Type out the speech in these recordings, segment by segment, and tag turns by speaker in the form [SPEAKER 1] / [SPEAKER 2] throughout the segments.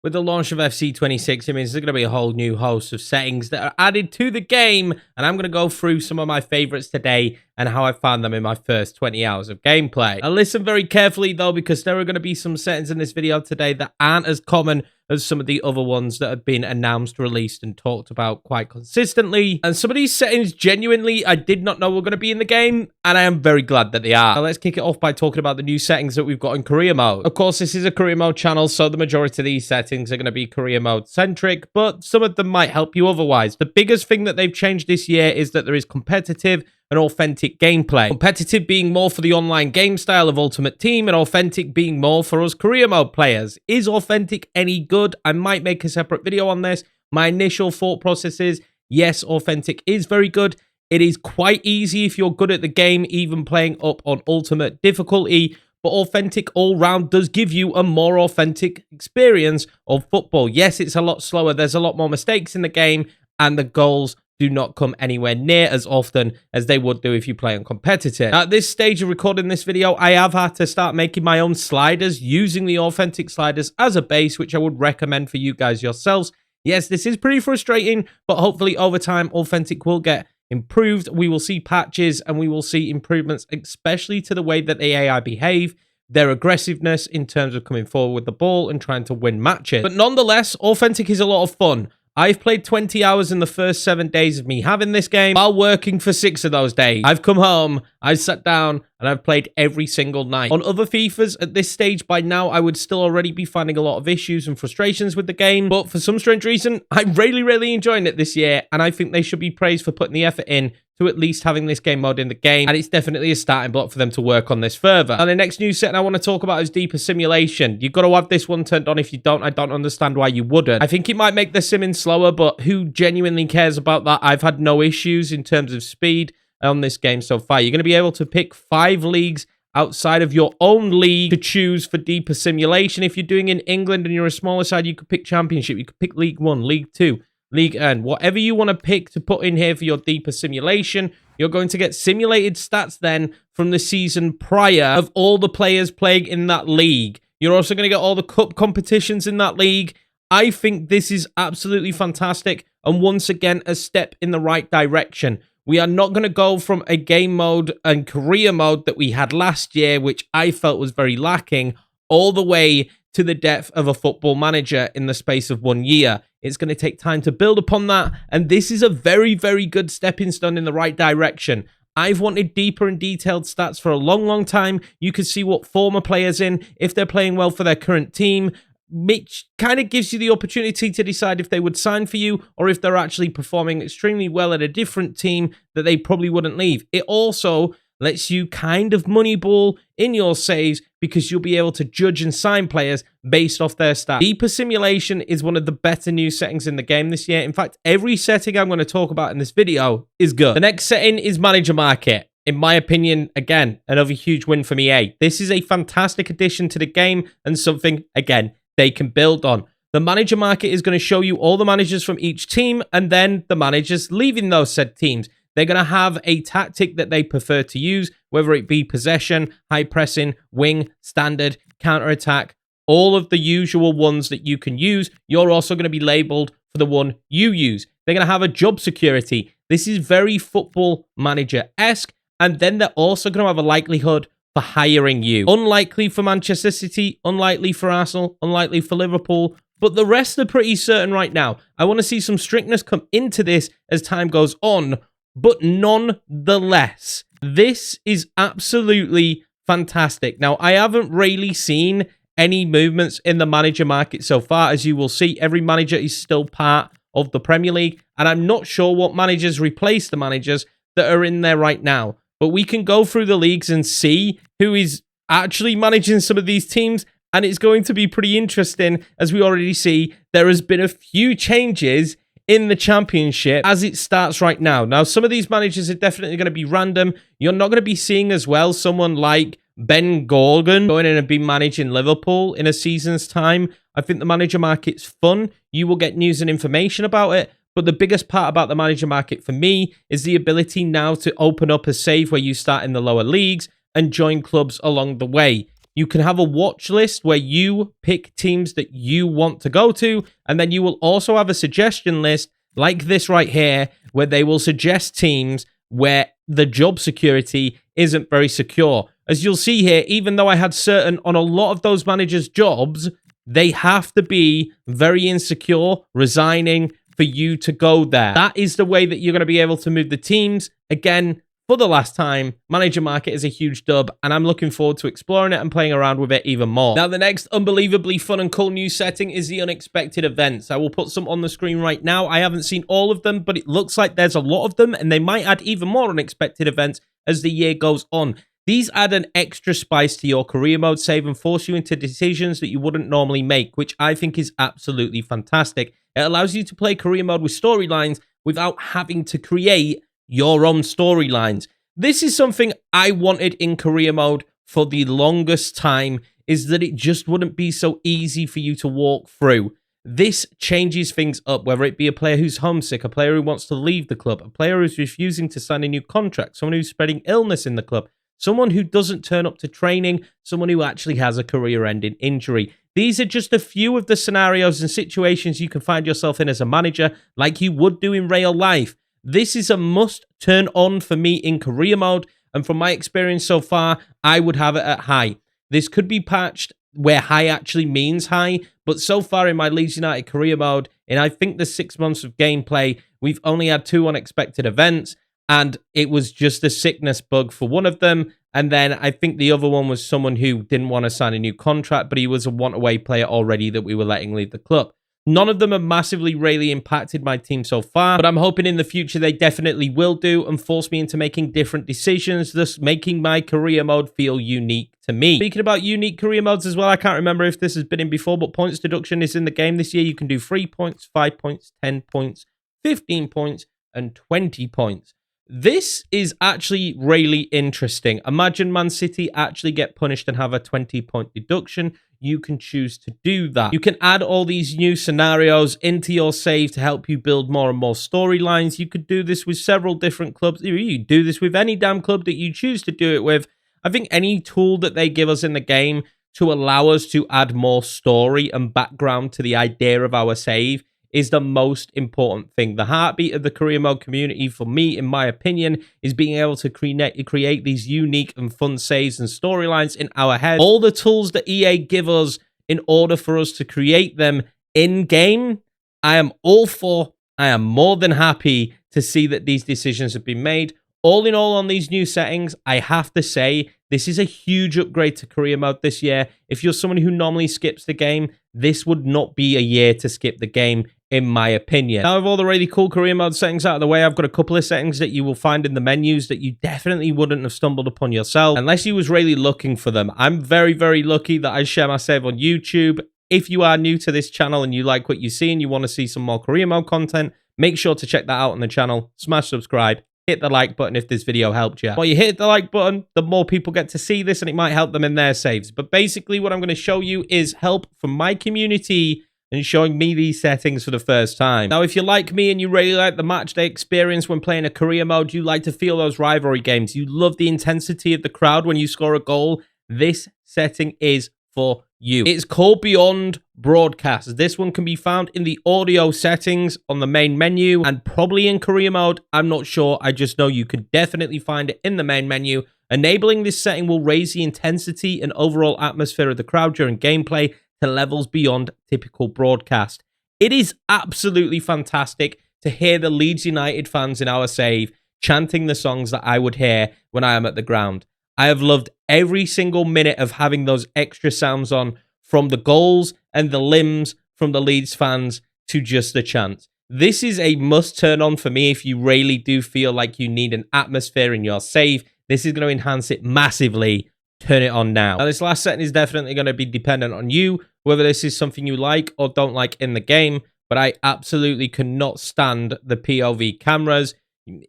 [SPEAKER 1] With the launch of FC26, it means there's going to be a whole new host of settings that are added to the game, and I'm going to go through some of my favorites today and how I found them in my first 20 hours of gameplay. Now listen very carefully though, because there are going to be some settings in this video today that aren't as common as some of the other ones that have been announced, released, and talked about quite consistently. And some of these settings, genuinely, I did not know were going to be in the game, and I am very glad that they are. Now let's kick it off by talking about the new settings that we've got in career mode. Of course, this is a career mode channel, so the majority of these settings are going to be career mode centric, but some of them might help you otherwise. The biggest thing that they've changed this year is that there is competitive and authentic gameplay. Competitive being more for the online game style of Ultimate Team, and authentic being more for us career mode players. Is authentic any good? I might make a separate video on this. My initial thought process is, yes, authentic is very good. It is quite easy if you're good at the game, even playing up on ultimate difficulty. But authentic all round does give you a more authentic experience of football. Yes, it's a lot slower. There's a lot more mistakes in the game, and the goals do not come anywhere near as often as they would do if you play on competitive. At this stage of recording this video, I have had to start making my own sliders using the authentic sliders as a base, which I would recommend for you guys yourselves. Yes, this is pretty frustrating, but hopefully over time, authentic will get improved. We will see patches and we will see improvements, especially to the way that the AI behave, their aggressiveness in terms of coming forward with the ball and trying to win matches. But nonetheless, authentic is a lot of fun. I've played 20 hours in the first 7 days of me having this game while working for 6 of those days. I've come home, I've sat down, and I've played every single night. On other FIFAs, at this stage by now, I would still already be finding a lot of issues and frustrations with the game, but for some strange reason, I'm really enjoying it this year, and I think they should be praised for putting the effort in to at least having this game mode in the game, and it's definitely a starting block for them to work on this further. And the next new setting I want to talk about is deeper simulation. You've got to have this one turned on. If you don't, I don't understand why you wouldn't. I think it might make the simming slower, but who genuinely cares about that? I've had no issues in terms of speed on this game so far. You're going to be able to pick 5 leagues outside of your own league to choose for deeper simulation. If you're doing in England and you're a smaller side, you could pick Championship, you could pick League 1, League 2, League N. Whatever you want to pick to put in here for your deeper simulation, you're going to get simulated stats then from the season prior of all the players playing in that league. You're also going to get all the cup competitions in that league. I think this is absolutely fantastic, and once again, a step in the right direction. We are not going to go from a game mode and career mode that we had last year, which I felt was very lacking, all the way to the depth of a football manager in the space of 1 year. It's going to take time to build upon that, and this is a very good stepping stone in the right direction. I've wanted deeper and detailed stats for a long time. You can see what form a player's in, if they're playing well for their current team, which kind of gives you the opportunity to decide if they would sign for you or if they're actually performing extremely well at a different team that they probably wouldn't leave. It also lets you kind of moneyball in your saves because you'll be able to judge and sign players based off their stats. Deeper simulation is one of the better new settings in the game this year. In fact, every setting I'm going to talk about in this video is good. The next setting is manager market. In my opinion, again, another huge win from EA. This is a fantastic addition to the game and something, again, they can build on. The manager market is going to show you all the managers from each team and then the managers leaving those said teams. They're going to have a tactic that they prefer to use, whether it be possession, high pressing, wing, standard, counter-attack, all of the usual ones that you can use. You're also going to be labeled for the one you use. They're going to have a job security. This is very football manager-esque, and then they're also going to have a likelihood for hiring you. Unlikely for Manchester City, unlikely for Arsenal, unlikely for Liverpool, but the rest are pretty certain right now. I want to see some strictness come into this as time goes on, but nonetheless, this is absolutely fantastic. Now, I haven't really seen any movements in the manager market so far. As you will see, every manager is still part of the Premier League, and I'm not sure what managers replace the managers that are in there right now. But we can go through the leagues and see who is actually managing some of these teams, and it's going to be pretty interesting. As we already see, there has been a few changes in the Championship as it starts right now. Now, some of these managers are definitely going to be random. You're not going to be seeing as well someone like Ben Gorgon going in and be managing Liverpool in a season's time. I think the manager market's fun. You will get news and information about it. But the biggest part about the manager market for me is the ability now to open up a save where you start in the lower leagues and join clubs along the way. You can have a watch list where you pick teams that you want to go to, and then you will also have a suggestion list like this right here, where they will suggest teams where the job security isn't very secure. As you'll see here, even though I had certain on a lot of those managers' jobs, they have to be very insecure, resigning for you to go there. That is the way that you're going to be able to move the teams. Again, for the last time, manager market is a huge dub, and I'm looking forward to exploring it and playing around with it even more. Now, the next unbelievably fun and cool new setting is the unexpected events. I will put some on the screen right now. I haven't seen all of them, but it looks like there's a lot of them, and they might add even more unexpected events as the year goes on. These add an extra spice to your career mode save and force you into decisions that you wouldn't normally make, which I think is absolutely fantastic. It allows you to play career mode with storylines without having to create your own storylines. This is something I wanted in career mode for the longest time, is that it just wouldn't be so easy for you to walk through. This changes things up, whether it be a player who's homesick, a player who wants to leave the club, a player who's refusing to sign a new contract, someone who's spreading illness in the club, someone who doesn't turn up to training, someone who actually has a career-ending injury. These are just a few of the scenarios and situations you can find yourself in as a manager, like you would do in real life. This is a must turn on for me in career mode, and from my experience so far, I would have it at high. This could be patched where high actually means high, but so far in my Leeds United career mode, in I think the 6 months of gameplay, we've only had 2 unexpected events, and it was just a sickness bug for one of them, and then I think the other one was someone who didn't want to sign a new contract, but he was a want-away player already that we were letting leave the club. None of them have massively really impacted my team so far, but I'm hoping in the future they definitely will do and force me into making different decisions, thus making my career mode feel unique to me. Speaking about unique career modes as well, I can't remember if this has been in before, but points deduction is in the game this year. You can do 3 points, 5 points, 10 points, 15 points, and 20 points. This is actually really interesting. Imagine Man City actually get punished and have a 20-point deduction. You can choose to do that. You can add all these new scenarios into your save to help you build more and more storylines. You could do this with several different clubs. You do this with any damn club that you choose to do it with. I think any tool that they give us in the game to allow us to add more story and background to the idea of our save is the most important thing. The heartbeat of the career mode community, for me, in my opinion, is being able to create these unique and fun saves and storylines in our head. All the tools that EA give us in order for us to create them in-game, I am all for. I am more than happy to see that these decisions have been made. All in all, on these new settings, I have to say, this is a huge upgrade to career mode this year. If you're someone who normally skips the game, this would not be a year to skip the game, in my opinion. Now, with all the really cool career mode settings out of the way, I've got a couple of settings that you will find in the menus that you definitely wouldn't have stumbled upon yourself, unless you was really looking for them. I'm very, very lucky that I share my save on YouTube. If you are new to this channel and you like what you see and you want to see some more career mode content, make sure to check that out on the channel. Smash subscribe. Hit the like button if this video helped you. While you hit the like button, the more people get to see this and it might help them in their saves. But basically what I'm going to show you is help from my community and showing me these settings for the first time. Now, if you're like me and you really like the match day experience when playing a career mode, you like to feel those rivalry games, you love the intensity of the crowd when you score a goal, this setting is for you. It's called Beyond Broadcast. This one can be found in the audio settings on the main menu and probably in career mode. I'm not sure. I just know you can definitely find it in the main menu. Enabling this setting will raise the intensity and overall atmosphere of the crowd during gameplay to levels beyond typical broadcast. It is absolutely fantastic to hear the Leeds United fans in our save chanting the songs that I would hear when I am at the ground. I have loved every single minute of having those extra sounds on, from the goals and the limbs from the Leeds fans to just the chants. This is a must turn on for me if you really do feel like you need an atmosphere in your save. This is going to enhance it massively. Turn it on now. Now, this last setting is definitely going to be dependent on you, whether this is something you like or don't like in the game, but I absolutely cannot stand the POV cameras.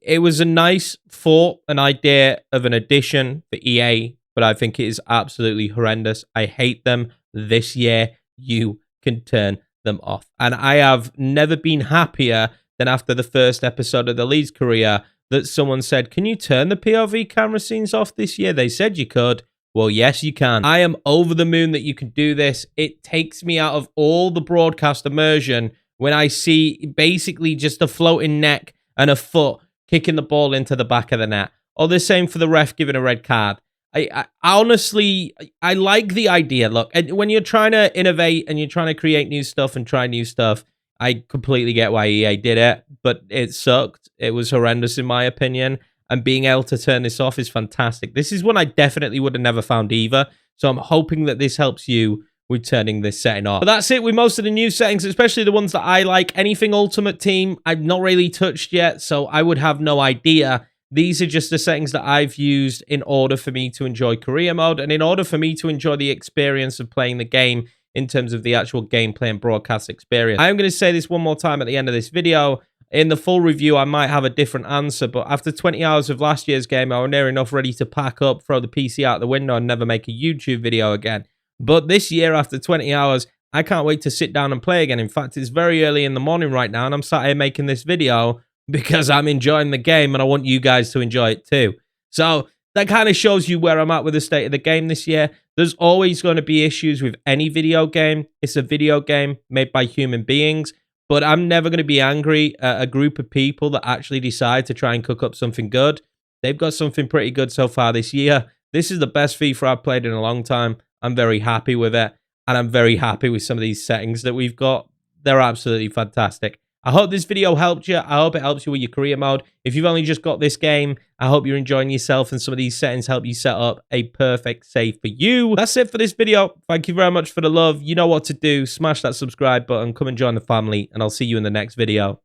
[SPEAKER 1] It was a nice thought, an idea of an addition for EA, but I think it is absolutely horrendous. I hate them. This year, you can turn them off. And I have never been happier than after the first episode of the Leeds career that someone said, can you turn the POV camera scenes off this year? They said you could. Well, yes, you can. I am over the moon that you can do this. It takes me out of all the broadcast immersion when I see basically just a floating neck and a foot kicking the ball into the back of the net. Or the same for the ref giving a red card. I honestly, I like the idea. Look, and when you're trying to innovate and you're trying to create new stuff and try new stuff, I completely get why EA did it, but it sucked. It was horrendous in my opinion. And being able to turn this off is fantastic. This is one I definitely would have never found either. So I'm hoping that this helps you with turning this setting off. But that's it with most of the new settings, especially the ones that I like. Anything Ultimate Team, I've not really touched yet, so I would have no idea. These are just the settings that I've used in order for me to enjoy career mode and in order for me to enjoy the experience of playing the game in terms of the actual gameplay and broadcast experience. I'm going to say this one more time at the end of this video. In the full review, I might have a different answer, but after 20 hours of last year's game, I was near enough ready to pack up, throw the PC out the window, and never make a YouTube video again. But this year, after 20 hours, I can't wait to sit down and play again. In fact, it's very early in the morning right now, and I'm sat here making this video because I'm enjoying the game, and I want you guys to enjoy it too. So that kind of shows you where I'm at with the state of the game this year. There's always going to be issues with any video game. It's a video game made by human beings. But I'm never going to be angry at a group of people that actually decide to try and cook up something good. They've got something pretty good so far this year. This is the best FIFA I've played in a long time. I'm very happy with it. And I'm very happy with some of these settings that we've got. They're absolutely fantastic. I hope this video helped you. I hope it helps you with your career mode. If you've only just got this game, I hope you're enjoying yourself and some of these settings help you set up a perfect save for you. That's it for this video. Thank you very much for the love. You know what to do. Smash that subscribe button. Come and join the family, and I'll see you in the next video.